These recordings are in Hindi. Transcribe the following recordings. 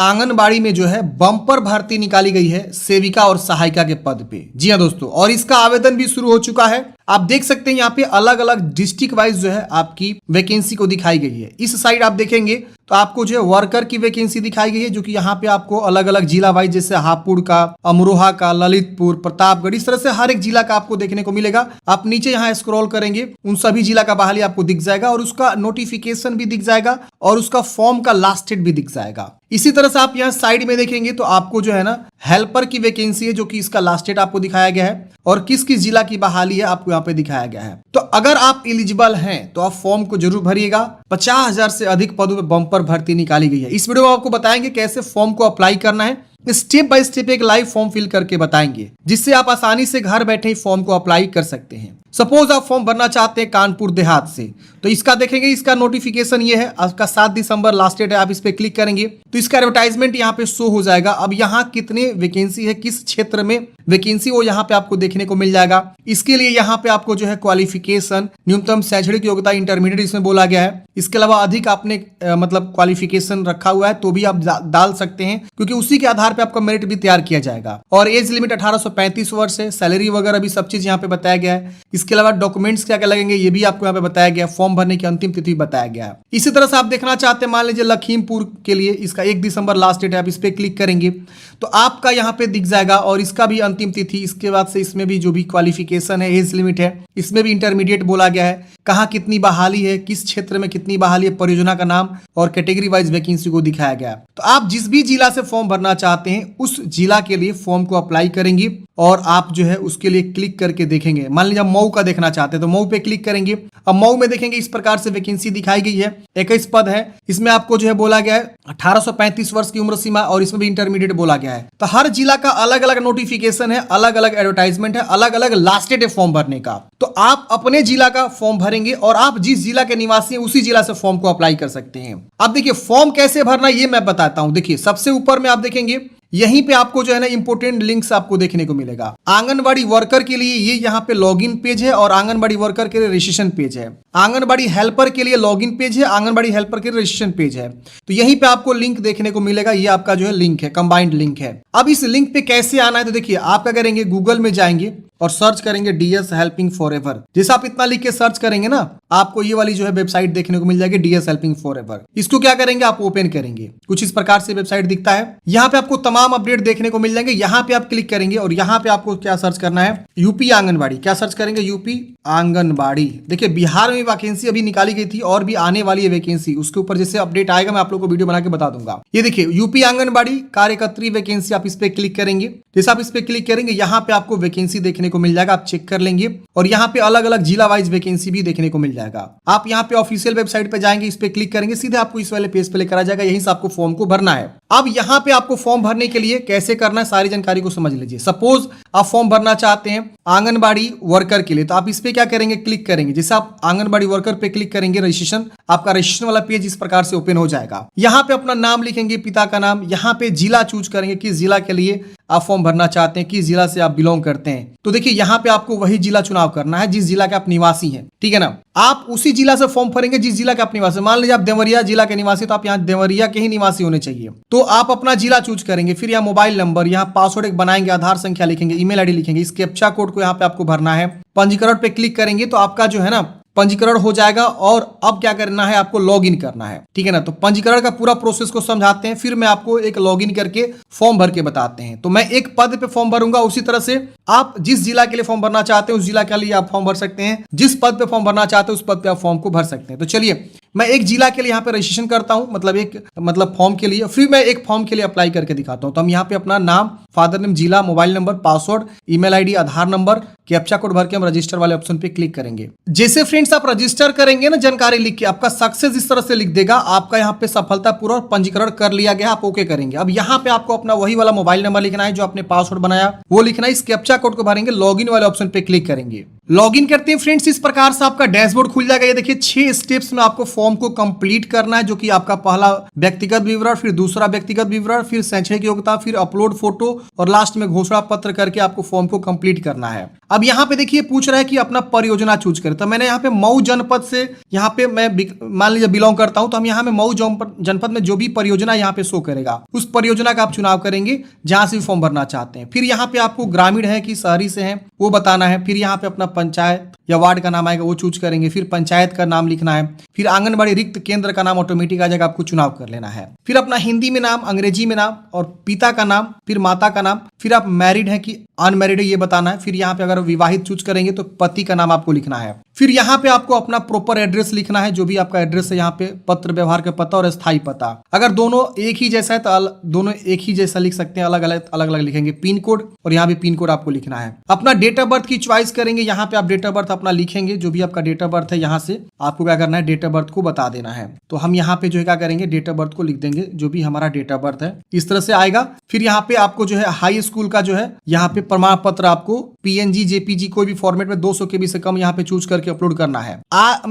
आंगनबाड़ी में जो है बम्पर भर्ती निकाली गई है सेविका और सहायिका के पद पे। जी हाँ दोस्तों, और इसका आवेदन भी शुरू हो चुका है। आप देख सकते हैं यहाँ पे अलग अलग डिस्ट्रिक्ट वाइज जो है आपकी वैकेंसी को दिखाई गई है। इस साइड आप देखेंगे तो आपको जो है वर्कर की वैकेंसी दिखाई गई है, जो कि यहाँ पे आपको अलग अलग जिला वाइज जैसे हापुड़ का, अमरोहा का, ललितपुर, प्रतापगढ़, इस तरह से हर एक जिला का आपको देखने को मिलेगा। आप नीचे यहाँ स्क्रॉल करेंगे उन सभी जिला का बहाली आपको दिख जाएगा और उसका नोटिफिकेशन भी दिख जाएगा और उसका फॉर्म का लास्ट डेट भी दिख जाएगा। इसी तरह से आप यहाँ साइड में देखेंगे तो आपको जो है ना हेल्पर की वैकेंसी है, जो कि इसका लास्ट डेट आपको दिखाया गया है और किस किस जिला की बहाली है आपको यहाँ पे दिखाया गया है। तो अगर आप एलिजिबल हैं तो आप फॉर्म को जरूर भरिएगा। 50,000 से अधिक पदों पे बम्पर भर्ती निकाली गई है। इस वीडियो में आपको बताएंगे कैसे फॉर्म को अप्लाई करना है, स्टेप बाय स्टेप एक लाइव फॉर्म फिल करके बताएंगे, जिससे आप आसानी से घर बैठे ही फॉर्म को अप्लाई कर सकते हैं। सपोज आप फॉर्म भरना चाहते हैं कानपुर देहात से, तो इसका देखेंगे, इसका नोटिफिकेशन ये है, आपका 7 दिसंबर लास्ट डेट है। आप इस पे क्लिक करेंगे तो इसका एडवर्टाइजमेंट यहाँ पे शो हो जाएगा। अब यहाँ कितने वैकेंसी है, किस क्षेत्र में वैकेंसी, वो यहाँ पे आपको देखने को मिल जाएगा। इसके लिए यहाँ पे आपको जो है क्वालिफिकेशन, न्यूनतम शैक्षणिक योग्यता इंटरमीडिएट इसमें बोला गया है। इसके अलावा अधिक आपने मतलब क्वालिफिकेशन रखा हुआ है तो भी आप डाल सकते हैं, क्योंकि उसी के आधार पे आपका मेरिट भी तैयार किया जाएगा। और एज लिमिट 18 से 35 वर्ष है। सैलरी वगैरह भी सब चीज यहाँ पे बताया गया है। इसके अलावा डॉक्यूमेंट्स क्या क्या लगेंगे ये भी आपको यहाँ पे बताया गया है। फॉर्म भरने की अंतिम तिथि बताया गया है। इसी तरह से आप देखना चाहते हैं, मान लीजिए लखीमपुर के लिए इसका 1 दिसंबर लास्ट डेट है। आप इस पे क्लिक करेंगे तो आपका यहाँ पे दिख जाएगा और इसका भी अंतिम तिथि, इसके बाद से इसमें भी जो भी क्वालिफिकेशन है, एज लिमिट है, इसमें भी इंटरमीडिएट बोला गया है। कहाँ कितनी बहाली है, किस क्षेत्र में कितनी बहाली है, परियोजना का नाम और कैटेगरी वाइज वैकेंसी को दिखाया गया है। तो आप जिस भी जिला से फॉर्म भरना चाहते हैं उस जिला के लिए फॉर्म को अप्लाई करेंगे और आप जो है उसके लिए क्लिक करके देखेंगे। मान लीजिए मऊ का देखना चाहते हैं तो मऊ पे क्लिक करेंगे। अब मऊ में देखेंगे इस प्रकार से वैकेंसी दिखाई गई है। 21 पद है। इसमें आपको जो है बोला गया है 18 से 35 वर्ष की उम्र सीमा और इसमें भी इंटरमीडिएट बोला गया है। तो हर जिला का अलग अलग नोटिफिकेशन है, अलग अलग एडवर्टाइजमेंट है, अलग अलग लास्ट डेट है फॉर्म भरने का। तो आप अपने जिला का फॉर्म भरेंगे और आप जिस जिला के निवासी हैं उसी जिला से फॉर्म को अप्लाई कर सकते हैं। अब देखिए फॉर्म कैसे भरना ये मैं बताता हूं। देखिए सबसे ऊपर में आप देखेंगे यहीं पे आपको जो है ना इंपोर्टेंट लिंक्स आपको देखने को मिलेगा। आंगनबाड़ी वर्कर के लिए ये यहाँ पे लॉगिन पेज है और आंगनबाड़ी वर्कर के लिए रजिस्ट्रेशन पेज है। आंगनबाड़ी हेल्पर के लिए लॉगिन पेज है, आंगनबाड़ी हेल्पर के लिए रजिस्ट्रेशन पेज है। तो यहीं पे आपको लिंक देखने को मिलेगा। ये आपका जो है लिंक है, कंबाइंड लिंक है। अब इस लिंक पे कैसे आना है तो देखिए आप क्या करेंगे, गूगल में जाएंगे और सर्च करेंगे डीएस हेल्पिंग फॉरएवर। जैसे आप इतना लिख के सर्च करेंगे ना, आपको ये वाली जो है वेबसाइट देखने को मिल जाएगी, डीएस हेल्पिंग फॉरएवर। इसको क्या करेंगे, आप ओपन करेंगे। कुछ इस प्रकार से वेबसाइट दिखता है। यहाँ पे आपको तमाम अपडेट देखने को मिल जाएंगे। यहाँ पे आप क्लिक करेंगे और यहाँ पे आपको क्या सर्च करना है, यूपी आंगनबाड़ी। क्या सर्च करेंगे, यूपी आंगनबाड़ी। देखिए बिहार में वैकेंसी अभी निकाली गई थी और भी आने वाली है वैकेंसी। उसके ऊपर जैसे अपडेट आएगा मैं आप लोग को वीडियो बना के बता दूंगा। ये देखिए यूपी आंगनबाड़ी कार्यकर्त्री वैकेंसी, आप इस पे क्लिक करेंगे। जैसे आप इस पे क्लिक करेंगे यहाँ पे आपको वैकेंसी देखने को मिल जाएगा। आप चेक कर लेंगे और यहाँ पे अलग अलग जिला वाइज वैकेंसी भी देखने को मिल जाएगा। आप यहाँ पे ऑफिशियल वेबसाइट पे जाएंगे, इस पे क्लिक करेंगे, सीधे आपको इस वाले पेज पे लेकर आ जाएगा। यहीं से आपको फॉर्म को भरना है। अब यहाँ पे आपको फॉर्म भरने के लिए कैसे करना है सारी जानकारी को समझ लीजिए। सपोज आप फॉर्म भरना चाहते हैं आंगनबाड़ी वर्कर के लिए, तो आप इस पे क्या करेंगे, क्लिक करेंगे। जैसे आप आंगनबाड़ी वर्कर पे क्लिक करेंगे, रजिस्ट्रेशन, आपका रजिस्ट्रेशन वाला पेज इस प्रकार से ओपन हो जाएगा। यहाँ पे अपना नाम लिखेंगे, पिता का नाम, यहाँ पे जिला चूज करेंगे, किस जिला के लिए आप फॉर्म भरना चाहते हैं, किस जिला से आप बिलोंग करते हैं। तो देखिए यहाँ पे आपको वही जिला चुनाव करना है जिस जिला के आप निवासी हैं, ठीक है ना। आप उसी जिला से फॉर्म भरेंगे जिस जिला के आप निवासी। मान लीजिए आप देवरिया जिला के निवासी, तो आप यहाँ देवरिया के ही निवासी होने चाहिए। तो आप अपना जिला चूज करेंगे, फिर यहाँ मोबाइल नंबर, यहाँ पासवर्ड एक बनाएंगे, आधार संख्या लिखेंगे, ईमेल आईडी लिखेंगे, इस कैप्चा कोड को यहाँ पे आपको भरना है। पंजीकरण पे क्लिक करेंगे तो आपका जो है ना पंजीकरण हो जाएगा और अब क्या करना है, आपको लॉगिन करना है, ठीक है ना। तो पंजीकरण का पूरा प्रोसेस को समझाते हैं, फिर मैं आपको एक लॉगिन करके फॉर्म भर के बताते हैं। तो मैं एक पद पे फॉर्म भरूंगा, उसी तरह से आप जिस जिला के लिए फॉर्म भरना चाहते हैं उस जिला के लिए आप फॉर्म भर सकते हैं। जिस पद पे फॉर्म भरना चाहते हैं उस पद पे आप फॉर्म को भर सकते हैं। तो चलिए मैं एक जिला के लिए यहाँ पे रजिस्ट्रेशन करता हूँ, मतलब फॉर्म के लिए, फिर मैं एक फॉर्म के लिए अप्लाई करके दिखाता हूँ। तो हम यहाँ पे अपना नाम, फादर नेम, जिला, mobile number, password, email ID, Aadhaar number, captcha code भर के हम रजिस्टर वाले ऑप्शन पे क्लिक करेंगे। जैसे फ्रेंड्स आप रजिस्टर करेंगे ना, जानकारी लिख के आपका सक्सेस इस तरह से लिख देगा, आपका यहाँ पे सफलतापूर्वक और पंजीकरण कर लिया गया, आप ओके करेंगे। अब यहाँ पे आपको अपना वही वाला मोबाइल नंबर लिखना है जो आपने पासवर्ड बनाया, वो लिखना है। इस कैप्चा कोड को भरेंगे, लॉगिन वाले ऑप्शन पे क्लिक करेंगे। लॉगिन करते हैं फ्रेंड्स, इस प्रकार से आपका डैशबोर्ड खुल जाएगा। ये देखिए 6 स्टेप्स में आपको फॉर्म को कंप्लीट करना है, जो कि आपका पहला व्यक्तिगत विवरण, फिर दूसरा व्यक्तिगत विवरण, फिर शैक्षणिक योग्यता, फिर अपलोड फोटो और लास्ट में घोषणा पत्र करके आपको फॉर्म को कंप्लीट करना है। अब यहाँ पे देखिए पूछ रहा है कि अपना परियोजना चूज करें, तो मैंने यहाँ पे मऊ जनपद से, यहाँ पे मैं मान लीजिए बिलोंग करता हूँ, तो हम यहाँ में मऊ जनपद में जो भी परियोजना यहाँ पे शो करेगा उस परियोजना का आप चुनाव करेंगे जहां से भी फॉर्म भरना चाहते हैं। फिर यहाँ पे आपको ग्रामीण है कि शहरी से है वो बताना है। फिर यहाँ पे अपना पंचायत या वार्ड का नाम आएगा वो चूज करेंगे, फिर पंचायत का नाम लिखना है, फिर आंगनबाड़ी रिक्त केंद्र का नाम ऑटोमेटिक आ जाएगा, आपको चुनाव कर लेना है। फिर अपना हिंदी में नाम, अंग्रेजी में नाम और पिता का नाम, फिर माता का नाम, फिर आप मैरिड है कि अनमैरिड है ये बताना है। फिर यहाँ पे अगर विवाहित चूज करेंगे तो पति का नाम आपको लिखना है। फिर यहाँ पे आपको अपना प्रॉपर एड्रेस लिखना है, जो भी आपका एड्रेस है यहाँ पे पत्र व्यवहार का पता और स्थायी पता। अगर दोनों एक ही जैसा है तो दोनों एक ही जैसा लिख सकते हैं, अलग अलग लिखेंगे पिन कोड, और यहाँ पे पिन कोड आपको लिखना है। अपना डेट ऑफ बर्थ की चॉइस करेंगे, यहाँ पे आप डेट ऑफ बर्थ अपना लिखेंगे, जो भी आपका डेट ऑफ बर्थ है यहाँ से आपको क्या करना है डेट ऑफ बर्थ को बता देना है। तो हम यहाँ पे जो है क्या करेंगे डेट ऑफ बर्थ को लिख देंगे, जो भी हमारा डेट ऑफ बर्थ है इस तरह से आएगा। फिर यहाँ पे आपको जो है हाई स्कूल का जो है यहाँ पे प्रमाण पत्र आपको PNG JPG कोई भी फॉर्मेट में 200 KB से कम यहाँ पे चूज करके अपलोड करना है।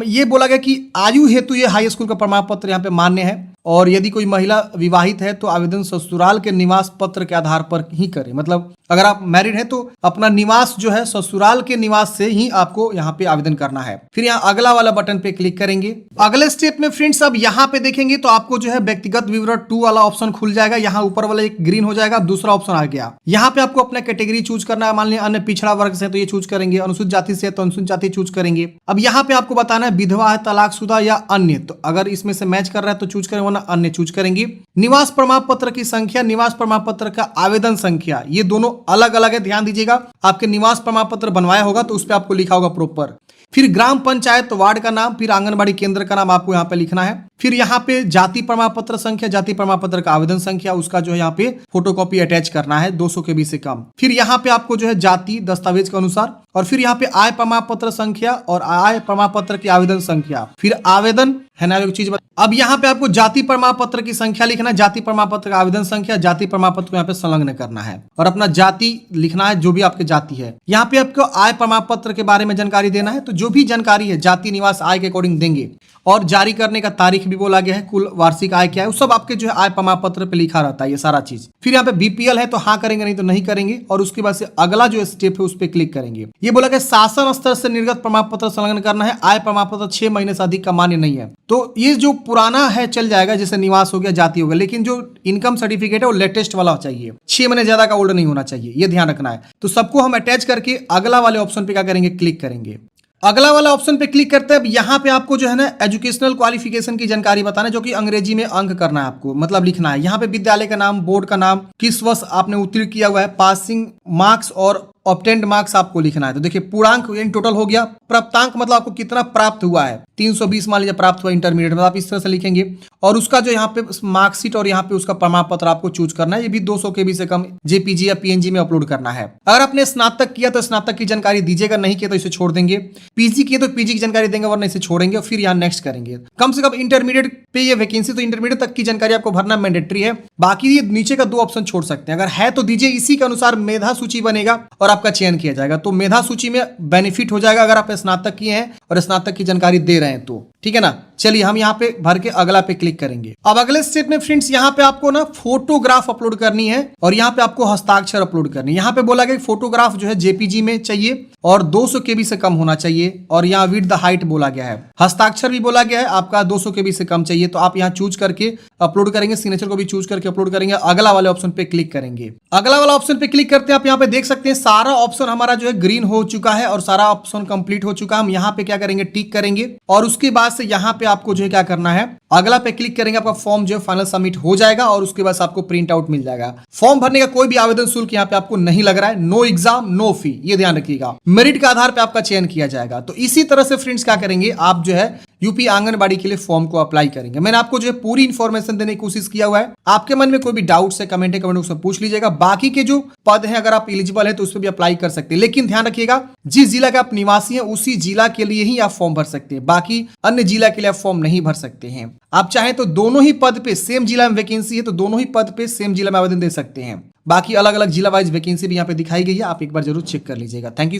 ये बोला गया कि आयु हेतु ये हाई स्कूल का प्रमाण पत्र यहाँ पे मान्य है, और यदि कोई महिला विवाहित है तो आवेदन ससुराल के निवास पत्र के आधार पर ही करें। मतलब अगर आप मैरिड है तो अपना निवास जो है ससुराल के निवास से ही आपको यहाँ पे आवेदन करना है। फिर यहाँ अगला वाला बटन पे क्लिक करेंगे। अगले स्टेप में फ्रेंड्स अब यहाँ पे देखेंगे तो आपको जो है व्यक्तिगत विवरण 2 वाला ऑप्शन खुल जाएगा। यहाँ ऊपर वाला एक ग्रीन हो जाएगा, अब दूसरा ऑप्शन आ गया। यहाँ पे आपको अपना कैटेगरी चूज करना है, मान लीजिए अन्य पिछड़ा वर्ग से तो ये चूज करेंगे, अनुसूचित जाति से तो अनुसूचित जाति चूज करेंगे। अब यहाँ पे आपको बताना है विधवा है, तलाकशुदा या अन्य, तो अगर इसमें से मैच कर रहा है तो चूज करें, वरना अन्य चूज करेंगे। निवास प्रमाण पत्र की संख्या, निवास प्रमाण पत्र का आवेदन संख्या, ये दोनों अलग अलग है, ध्यान दीजिएगा। आपके निवास प्रमाण पत्र बनवाया होगा तो उस पर आपको लिखा होगा प्रॉपर। फिर ग्राम पंचायत वार्ड का नाम, फिर आंगनबाड़ी केंद्र का नाम आपको यहाँ पे लिखना है। फिर यहाँ पे जाति प्रमाण पत्र संख्या, जाति प्रमाण पत्र का आवेदन संख्या, उसका जो है यहाँ पे फोटोकॉपी अटैच करना है 200 KB से कम। फिर यहाँ पे आपको जो है जाति दस्तावेज के अनुसार, और फिर यहाँ पे आय प्रमाण पत्र संख्या और आय प्रमाण पत्र की आवेदन संख्या, फिर आवेदन है ना एक चीज। अब यहाँ पे आपको जाति प्रमाण पत्र की संख्या लिखना है, जाति प्रमाण पत्र का आवेदन संख्या, जाति प्रमाण पत्र को यहाँ पे संलग्न करना है, और अपना जाति लिखना है जो भी आपके जाति है। यहाँ पे आपको आय प्रमाण पत्र के बारे में जानकारी देना है, तो जो भी जानकारी है जाति निवास आय के अकॉर्डिंग देंगे, और जारी करने का तारीख भी बोला गया है, कुल वार्षिक आय क्या है, वो सब आपके जो है आय प्रमाण पत्र पे लिखा रहता है ये सारा चीज। फिर यहाँ पे BPL है तो हाँ करेंगे, नहीं तो नहीं करेंगे, और उसके बाद से अगला जो स्टेप है उस पर क्लिक करेंगे। ये बोला गया शासन स्तर से निर्गत प्रमाण पत्र संलग्न करना है, आय प्रमाण पत्र 6 महीने से अधिक का मान्य नहीं है। तो ये जो पुराना है चल जाएगा, जैसे निवास हो गया, जाति हो गया, लेकिन जो इनकम सर्टिफिकेट है वो लेटेस्ट वाला चाहिए, 6 महीने ज्यादा का ओल्ड नहीं होना चाहिए, ये ध्यान रखना है। तो सबको हम अटैच करके अगला वाले ऑप्शन पे क्या करेंगे क्लिक करेंगे। अगला वाला ऑप्शन पे क्लिक करते हैं। अब यहाँ पे आपको जो है ना एजुकेशनल क्वालिफिकेशन की जानकारी बताना है, जो कि अंग्रेजी में अंक करना है आपको, मतलब लिखना है। यहाँ पे विद्यालय का नाम, बोर्ड का नाम, किस वर्ष आपने उत्तीर्ण किया हुआ है, पासिंग मार्क्स और ऑब्टेन्ड मार्क्स आपको लिखना है। तो देखिए पूर्णांक इन टोटल हो गया, प्राप्तांक मतलब आपको कितना प्राप्त हुआ है, 320 मान लीजिए प्राप्त हुआ इंटरमीडिएट में, आप इस तरह से लिखेंगे। और उसका जो यहाँ पे मार्कशीट और यहाँ पे उसका प्रमाण पत्र आपको चूज करना है, ये भी 200 KB से कम JPG या PNG में अपलोड करना है। अगर आपने स्नातक किया तो स्नातक की जानकारी दीजिएगा, नहीं किया तो इसे छोड़ देंगे। PG किया तो PG की जानकारी देंगे, वरना इसे छोड़ेंगे। फिर यहाँ नेक्स्ट करेंगे। कम से कम इंटरमीडिएट पे ये वैकेंसी, तो इंटरमीडिएट तक की जानकारी आपको भरना मैंडेटरी है। बाकी ये नीचे का 2 ऑप्शन छोड़ सकते हैं, अगर है तो दीजिए, इसी के अनुसार मेधा सूची बनेगा और आपका चयन किया जाएगा। तो मेधा सूची में बेनिफिट हो जाएगा अगर आप स्नातक किए हैं और स्नातक की जानकारी दे रहे हैं तो, ठीक है ना। चलिए हम यहाँ पे भर के अगला पे क्लिक करेंगे। अब अगले स्टेप में फ्रेंड्स यहाँ पे आपको ना फोटोग्राफ अपलोड करनी है, और यहाँ पे आपको हस्ताक्षर अपलोड करनी है। यहाँ पे बोला गया फोटोग्राफ जो है JPG में चाहिए और 200 KB से कम होना चाहिए, और यहाँ विड्थ द हाइट बोला गया है। हस्ताक्षर भी बोला गया है आपका 200 KB से कम चाहिए, तो आप यहाँ चूज करके अपलोड करेंगे, सिग्नेचर को भी चूज करके अपलोड करेंगे। अगला वाले ऑप्शन पे क्लिक करेंगे। अगला वाला ऑप्शन पे क्लिक करते हैं, आप यहाँ पे देख सकते हैं सारा ऑप्शन हमारा जो है ग्रीन हो चुका है और सारा ऑप्शन कंप्लीट हो चुका है। हम यहाँ पे क्या करेंगे टिक करेंगे, और उसके बाद से यहाँ पे आपको जो है क्या करना है, अगला पे क्लिक करेंगे, आपका फॉर्म जो है फाइनल सबमिट हो जाएगा, और उसके बाद आपको प्रिंट आउट मिल जाएगा। फॉर्म भरने का कोई भी आवेदन शुल्क यहाँ पे आपको नहीं लग रहा है, नो एग्जाम नो फी, ये ध्यान रखिएगा। मेरिट के आधार पे आपका चयन किया जाएगा। तो इसी तरह से फ्रेंड्स क्या करेंगे, आप जो है यूपी आंगनबाड़ी के लिए फॉर्म को अप्लाई करेंगे। मैंने आपको जो है पूरी इंफॉर्मेशन देने की कोशिश किया हुआ है। आपके मन में कोई भी डाउट्स है कमेंट बॉक्स में पूछ लीजिएगा। बाकी के जो पद हैं अगर आप एलिजिबल है तो उस पर भी अप्लाई कर सकते हैं, लेकिन ध्यान रखिएगा जिस जिला का आप निवासी हैं उसी जिला के लिए ही आप फॉर्म भर सकते हैं, बाकी अन्य जिला के लिए आप फॉर्म नहीं भर सकते हैं। आप चाहें तो दोनों ही पद पे सेम जिला में वैकेंसी है तो दोनों ही पद पे सेम जिला में आवेदन दे सकते हैं। बाकी अलग अलग जिला वाइज वैकेंसी भी यहाँ पे दिखाई गई है, आप एक बार जरूर चेक कर लीजिएगा। Thank you.